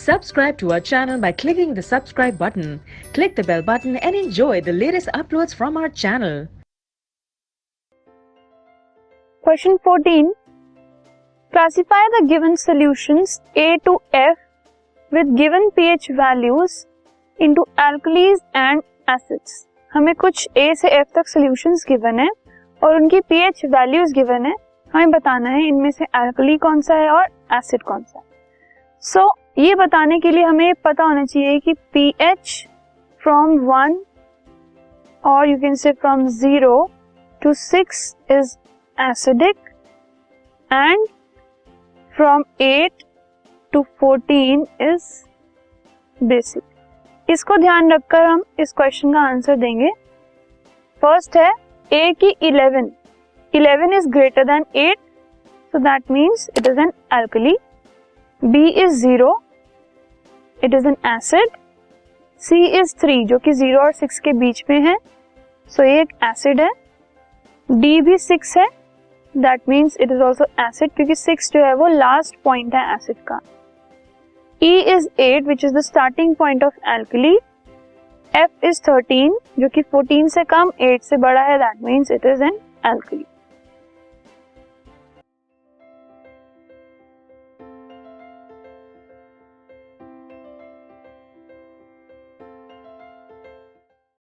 Subscribe to our channel by clicking the subscribe button. Click the bell button and enjoy the latest uploads from our channel. Question 14. Classify the given solutions A to F with given pH values into alkalis and acids. हमें कुछ A से F तक solutions given है और उनकी pH values given है. हमें बताना है इनमें से alkali कौन सा है और acid कौन सा है. So ये बताने के लिए हमें पता होना चाहिए कि pH from 1 or you can say from 0 to 6 is acidic and from 8 to 14 is basic. इसको ध्यान रखकर हम इस क्वेश्चन का आंसर देंगे. फर्स्ट है A की 11 is greater than 8, so that means it is an alkali. B is 0, it is an acid. C is 3 जो कि 0 और 6 के बीच में है, so ये एक acid है. D भी 6 है, that means it is also acid क्योंकि 6 जो है वो last point है acid का. E is 8 which is the starting point of alkali. F is 13 जो कि 14 से कम 8 से बड़ा है, that means it is an alkali.